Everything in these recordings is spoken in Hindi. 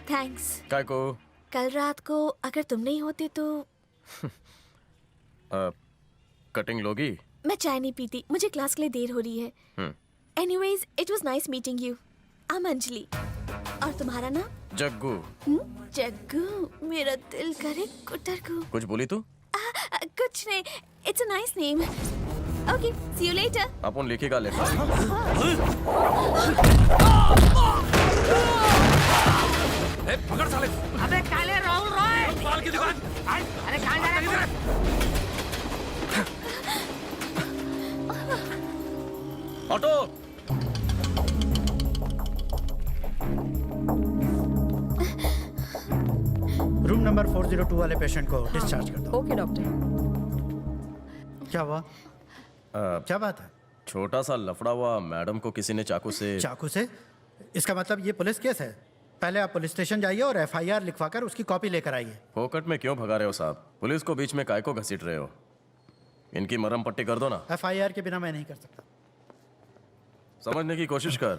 थैंक्स। काय को कल रात को अगर तुम नहीं होते तो कटिंग लोगी? मैं चाय नहीं पीती, मुझे क्लास के लिए देर हो रही है। Anyways it was nice meeting you. I am Anjali. और तुम्हारा नाम? जग्गू। जग्गू, मेरा दिल करे कुटर को। कुछ बोली तू? कुछ नहीं, it's a nice name. Okay, see you later. अपन लिखेगा लेटर। ए, पकड़ साले। अबे काले राहुल रॉय, बाल की दुकान। अरे कहाँ जा रहा है? ऑटो। रूम नंबर 402 वाले पेशेंट को डिस्चार्ज कर दो। Okay doctor. क्या हुआ? क्या बात है? छोटा सा लफड़ा हुआ, मैडम को किसी ने चाकू से। चाकू से? इसका मतलब ये पुलिस केस है। पहले आप पुलिस स्टेशन जाइए और एफआईआर लिखवाकर उसकी कॉपी लेकर आइए। फोकट में क्यों भगा रहे हो साहब? पुलिस को बीच में काय को घसीट रहे हो? इनकी मरहम पट्टी कर दो ना। एफआईआर के बिना मैं नहीं कर सकता। समझने की कोशिश कर।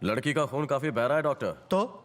लड़की का खून काफी बह रहा है डॉक्टर। तो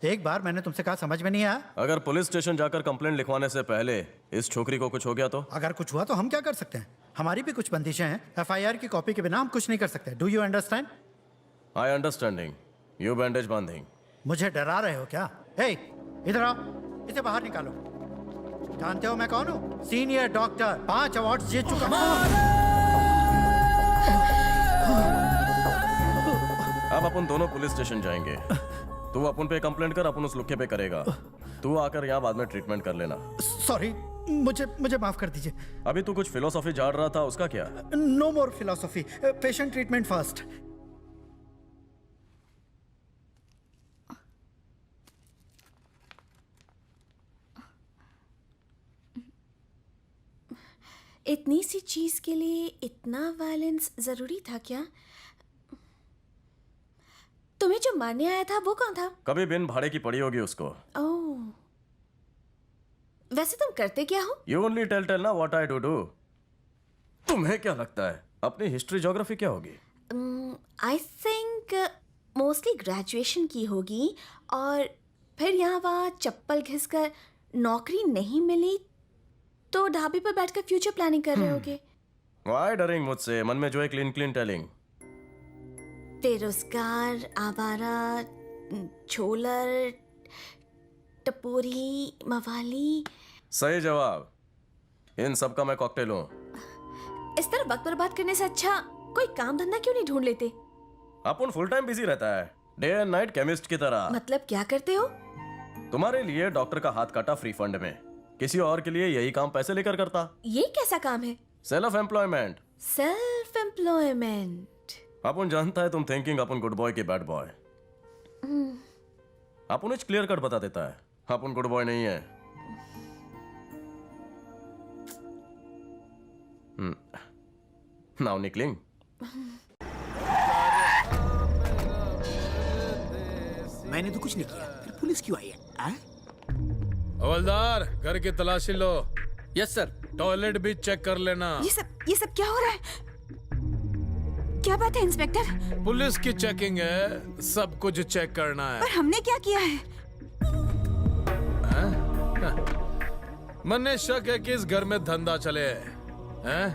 एक बार मैंने तुमसे कहा, समझ में नहीं आया? अगर पुलिस स्टेशन जाकर कंप्लेंट लिखवाने से पहले इस छोकरी को कुछ हो गया तो? अगर कुछ हुआ तो हम क्या कर सकते हैं? हमारी भी कुछ बंदिशें हैं। एफआईआर की कॉपी के बिना हम कुछ नहीं कर सकते। Do you understand? I understanding. You bandage बांधिंग। मुझे डरा रहे हो क्या? हे, इधर आओ, इसे बाहर निकालो। जानते हो मैं कौन हूँ? सीनियर डॉक्टर, 5 अवार्ड जीत चुका हूँ। अब अपन दोनों पुलिस स्टेशन जाएंगे। तू अपन पे कंप्लेंट कर, अपन उस लुक्के पे करेगा। तू आकर यहाँ बाद में ट्रीटमेंट कर लेना। सॉरी, मुझे माफ कर दीजिए। अभी तू कुछ फिलोसॉफी झाड़ रहा था, उसका क्या? नो मोर फिलोसॉफी, पेशेंट ट्रीटमेंट फर्स्ट। इतनी सी चीज के लिए इतना वायलेंस जरूरी था क्या? तुम्हें जो मारने आया था वो कौन था? कभी बिन भाड़े की पड़ी होगी उसको। ओह, वैसे तुम करते क्या हो? यू ओनली टेल ना व्हाट आई डू। तुम्हें क्या लगता है अपनी हिस्ट्री ज्योग्राफी क्या होगी? आई थिंक मोस्टली ग्रेजुएशन की होगी, और फिर यहाँ वहाँ चप्पल घिसकर नौकरी नहीं मिली तो ढाबे पर बैठकर फ्यूचर प्लानिंग कर रहे होगे। व्हाई डरिंग मुझसे? मन में जो है क्लीन टेलिंग। बेरोजगार, आवारा, छोलर, टपोरी, मवाली। सही जवाब। इन सब का मैं कॉकटेल हूँ। इस तरह वक्त बर्बाद करने से अच्छा कोई काम धंधा क्यों नहीं ढूंढ लेते? अपन फुल टाइम बिजी रहता है, डे एंड नाइट केमिस्ट की तरह। मतलब क्या करते हो? तुम्हारे लिए डॉक्टर का हाथ काटा फ्री फंड में, किसी और के लिए यही काम पैसे लेकर करता। ये कैसा काम है? Self employment. Self employment. अपन जानता है तुम थिंकिंग अपन गुड बॉय की बैड बॉय। अपन क्लियर कट बता देता है, अपन गुड बॉय नहीं है। नाउ निकलिंग। मैंने तो कुछ नहीं किया, फिर पुलिस क्यों आई है? हवलदार, घर की तलाशी लो। Yes sir. टॉयलेट भी चेक कर लेना। ये सब क्या हो रहा है? क्या बात है इंस्पेक्टर? पुलिस की चेकिंग है, सब कुछ चेक करना है। पर हमने क्या किया है? मन्ने शक है कि इस घर में धंधा चले हैं?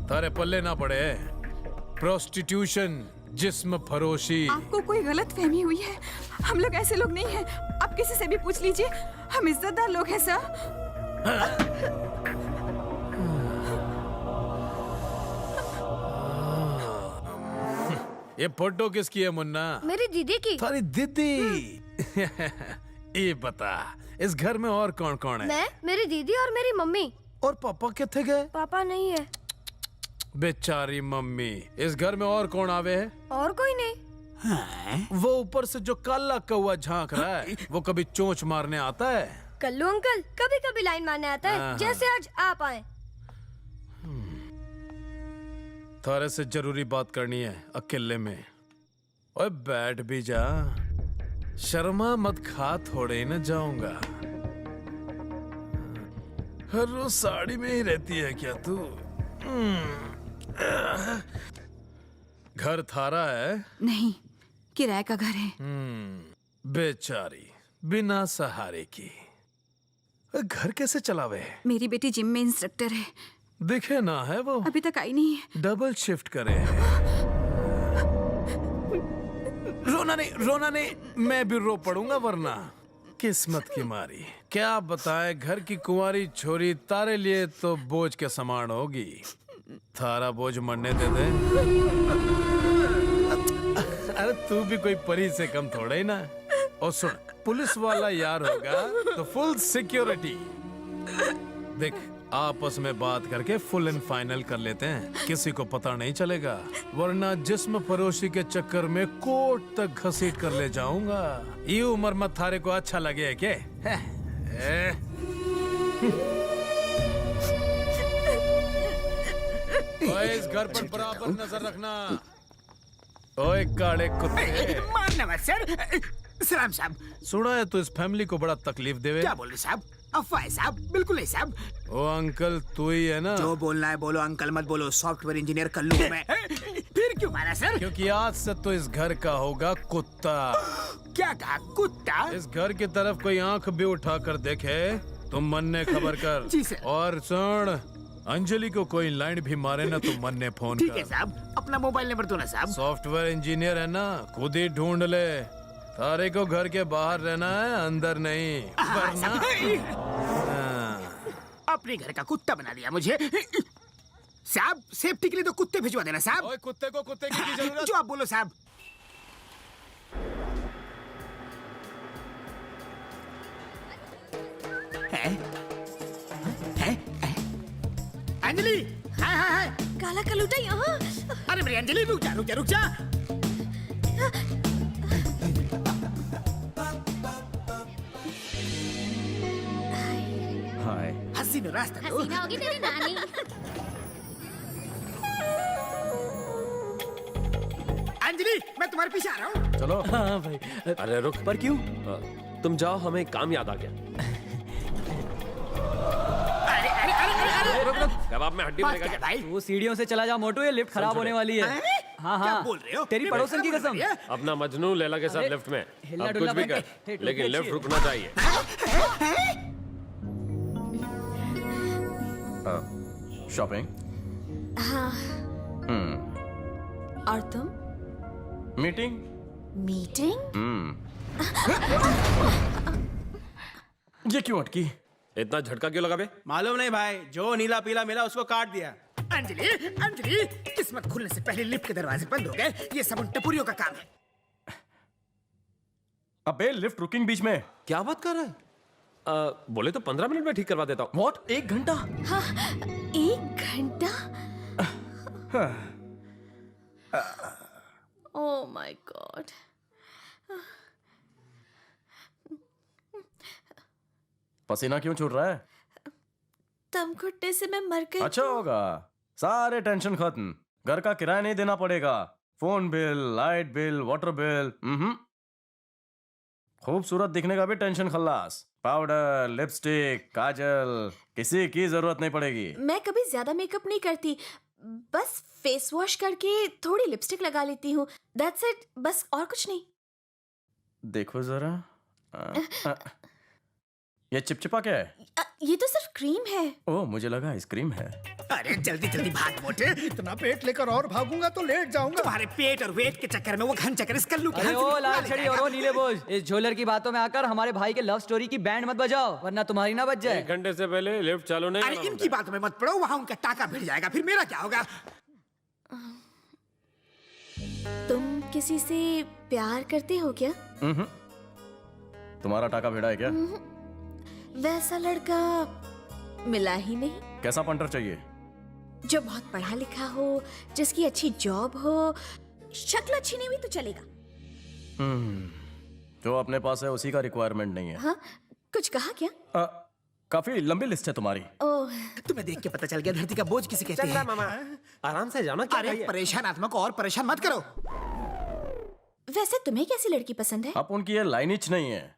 तारे पल्ले ना पड़े। प्रोस्टिट्यूशन, जिस्म फरोशी। आपको कोई गलत फहमी हुई है। हम लोग ऐसे लोग नहीं हैं। आप किसी से भी पूछ लीजिए, हम इज्जतदार लोग हैं सर। ये फोटो किसकी है मुन्ना? मेरी दीदी की। थारी दीदी। ये बता, इस घर में और कौन कौन है? मैं, मेरी दीदी और मेरी मम्मी। और पापा किथे गए? पापा नहीं है। बेचारी मम्मी। इस घर में और कौन आवे है? और कोई नहीं। वो ऊपर से जो काला कौवा झांक रहा है, वो कभी चोंच मारने आता है? कल्लू अंकल कभी कभी लाइन मारने आता है, जैसे आज आप आए। थारे से जरूरी बात करनी है अकेले में। ओए बैठ भी जा, शर्मा मत खा, थोड़े ही न जाऊंगा। हर रोज साड़ी में ही रहती है क्या तू? घर थारा है? नहीं, किराए का घर है। बेचारी बिना सहारे की घर कैसे चलावे? मेरी बेटी जिम में इंस्ट्रक्टर है, दिखे ना है वो, अभी तक आई नहीं है। डबल शिफ्ट करे हैं। रोना नहीं, मैं भी रो पड़ूंगा वरना। किस्मत की मारी, क्या बताएं, घर की कुंवारी छोरी तारे लिए तो बोझ के समान होगी। थारा बोझ मरने दे दे। अरे तू भी कोई परी से कम थोड़ा ही ना। और सुन, पुलिस वाला यार होगा तो फुल सिक्योरिटी। देख, आपस में बात करके फुल एंड फाइनल कर लेते हैं, किसी को पता नहीं चलेगा, वरना जिस्म फरोशी के चक्कर में कोर्ट तक घसीट कर ले जाऊंगा। ये उम्र में थारे को अच्छा लगे है क्या? ओए, इस घर पर बराबर नजर रखना। ओए काले कुत्ते, मारना मत सर। सलाम साहब। सुना है तू इस फैमिली को बड़ा तकलीफ देवे? क्या बोल रहे साहब? अफवाह है साहब, बिल्कुल नहीं साहब। ओ अंकल तू ही है ना? जो बोलना है बोलो, अंकल मत बोलो। सॉफ्टवेयर इंजीनियर कर लूंगा मैं। फिर क्यों मारा सर? क्योंकि आज से तो इस घर का होगा कुत्ता। क्या कहा? कुत्ता? इस घर की तरफ कोई आंख भी उठा कर देखे तो मन ने खबर कर। जी सर। और सुन, अंजलि को कोई लाइन भी मारे ना तो मन ने फोन ठीक है कर। साहब, अपना मोबाइल नंबर दो ना साहब। सॉफ्टवेयर इंजीनियर है ना, खुद ही ढूंढ ले। तारे को घर के बाहर रहना है, अंदर नहीं, वरना अपने घर का कुत्ता बना दिया मुझे साहब। सेफ्टी के लिए तो कुत्ते भिजवा देना साहब। ओए कुत्ते को कुत्ते की जरूरत? जो आप बोलो साहब। अंजलि, हाय हाय हाय। काला कलूटा यहाँ। अरे मेरी अंजलि, रुक जा रुक जा रुक जा। हाय। हसीनो रास्ता दो। हसीना होगी तेरी नानी। अंजलि, मैं तुम्हारे पीछे आ रहा हूँ। चलो। हाँ भाई। अरे रुक, पर क्यों? तुम जाओ, हमें एक काम याद आ गया। अरे अरे अरे अरे अरे कबाब में हड्डी बात बनेगा क्या क्या? भाई? वो सीढ़ियों से चला जा मोटू, ये लिफ्ट खराब होने वाली है। हैं? हाँ क्या हाँ, बोल रहे हो? तेरी ये पड़ोसन की खराब कसम। हो रही है? अपना मजनू लैला के साथ अरे, लिफ्ट में। हिलना अब डुलना कुछ भी बंद कर, कर। हे, लेकिन टोपी लिफ्ट अच्छी है। रुकना चाहिए। शॉपिंग। हाँ, हम्म। और तुम? मीटिंग। मीटिंग? ये क्यों अटकी? इतना झटका क्यों लगा बे? मालूम नहीं भाई, जो नीला पीला मिला उसको काट दिया। अंजलि, अंजलि, किस्मत खुलने से पहले लिफ्ट के दरवाजे बंद हो गए। ये सब उन टपुरियों का काम है। अबे लिफ्ट रुकिंग बीच में। क्या बात कर रहा है? बोले तो 15 मिनट में ठीक करवा देता हूँ। व्हाट? 1 घंटा? हाँ, 1 घंटा? Oh my God. पसीना क्यों छूट रहा है? दम घुटने से मैं मर गई। अच्छा होगा, सारे टेंशन खत्म। घर का किराया नहीं देना पड़ेगा, phone bill, light bill, water bill. खूबसूरत दिखने का भी टेंशन खल्लास। पाउडर, लिपस्टिक, काजल, किसी की जरूरत नहीं पड़ेगी। मैं कभी ज्यादा मेकअप नहीं करती, बस फेस वॉश करके थोड़ी लिपस्टिक लगा लेती हूँ। दैट्स इट, बस और कुछ नहीं। देखो जरा। ये चिपचिपा क्या है? ये तो सिर्फ क्रीम है। ओह, मुझे लगा आइसक्रीम है। अरे जल्दी जल्दी भाग मोटे। इतना पेट लेकर और भागूंगा तो लेट जाऊंगा। तुम्हारे पेट और वेट के चक्कर में वो घन चक्कर इस कल्लू के अरे हाथ से ओ निकाल लाल ले छड़ी जाएगा। और वो नीले बोझ, इस झोलर की बातों में आकर हमारे भाई के लव स्टोरी की बैंड मत बजाओ, वरना तुम्हारी ना बज जाए। 1 घंटे से पहले लिफ्ट चालू नहीं अरे करना इनकी बातों में मत पड़ो, वहाँ उनका टाका भिड़ जाएगा, फिर मेरा क्या होगा? तुम किसी से प्यार करते हो क्या? तुम्हारा टाका भिड़ा है क्या? वैसा लड़का मिला ही नहीं। कैसा पंटर चाहिए? जो बहुत पढ़ा लिखा हो, जिसकी अच्छी जॉब हो, शक्ल अच्छी नहीं हुई तो चलेगा। जो अपने पास है उसी का रिक्वायरमेंट नहीं है। हाँ, कुछ कहा क्या? काफी लंबी लिस्ट है तुम्हारी। ओह, तुम्हें देख के पता चल गया धरती का बोझ किसे कहते हैं। मामा, आराम से जाना। क्या अरे परेशान आत्मा को और परेशान मत करो। वैसे तुम्हें कैसी लड़की पसंद है? अब उनकी ये लाइनिच नहीं है।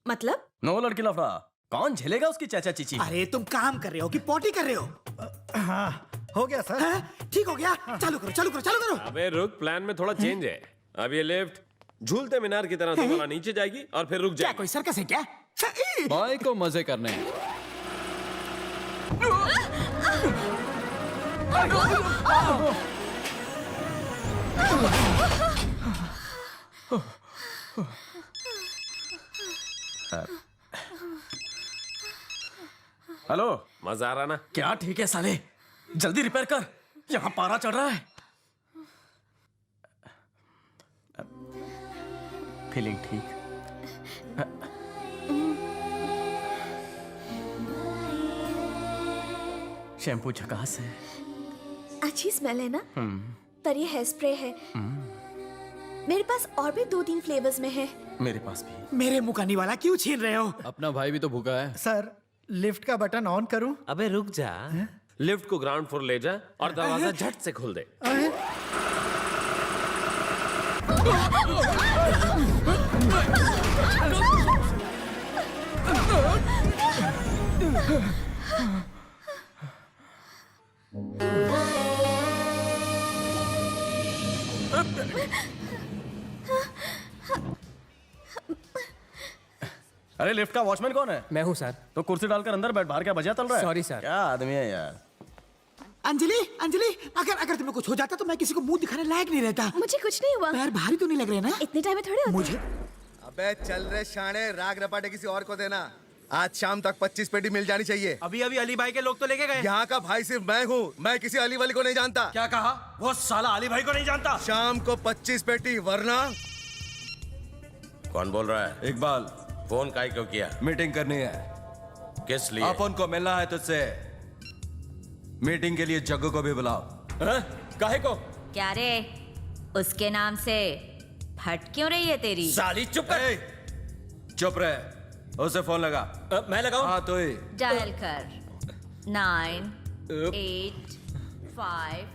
मतलब? नो लड़की लफड़ा, कौन झेलेगा उसकी चाचा चीची? अरे तुम काम कर रहे हो कि पोटी कर रहे हो? हाँ, हो गया सर। ठीक हो गया। चालू करो चालू करो चालू करो। अबे रुक, प्लान में थोड़ा चेंज है। अब ये लिफ्ट झूलते मीनार की तरह दोबारा नीचे जाएगी और फिर रुक क्या जाएगी। कोई सर्कस है क्या? भाई को मजे करने हैं। हेलो। मजा आ रहा ना? क्या ठीक है साले, जल्दी रिपेयर कर, यहाँ पारा चढ़ रहा है। फीलिंग ठीक? शैम्पू झकास है। अच्छी स्मेल है ना? पर ये हेयर स्प्रे है। मेरे पास और भी 2-3 फ्लेवर्स में है। मेरे पास भी। मेरे मुंह का निवाला क्यों छीन रहे हो? अपना भाई भी तो भूखा है। सर लिफ्ट का बटन ऑन करूं? अबे रुक जा, लिफ्ट को ग्राउंड फ्लोर ले जा और दरवाजा झट से खोल दे। अरे लिफ्ट का वॉचमैन कौन है? मैं हूँ सर। तो कुर्सी डालकर अंदर बैठ, बाहर क्या बजा चल रहा है? Sorry, sir. क्या आदमी है यार। अंजलि, अंजलि, अगर तुम्हें कुछ हो जाता तो मैं किसी को मुंह दिखाने लायक नहीं रहता। मुझे कुछ नहीं हुआ। पैर भारी तो नहीं लग रहे ना? इतने टाइम में थोड़े होता है। मुझे अबे चल रहे शाणे, राग रपाटे किसी और को देना। आज शाम तक 25 पेटी मिल जानी चाहिए। अभी अभी अली भाई के लोग तो लेके गए। यहाँ का भाई सिर्फ मैं हूँ, मैं किसी अली वाली को नहीं जानता। क्या कहा? वो साला अली भाई को नहीं जानता। शाम को 25 पेटी, वरना। कौन बोल रहा है? इकबाल, फोन काहे क्यों किया? मीटिंग करनी है। किस लिए? अपन को मिलना है तुझसे। मीटिंग के लिए जग्गू को भी बुलाओ। काहे को? क्या रे, उसके नाम से फट क्यों रही है तेरी? साली चुप कर। चुप रहे, उसे फोन लगा। मैं लगाऊं? हाँ तो ही। डायल कर 9 8 5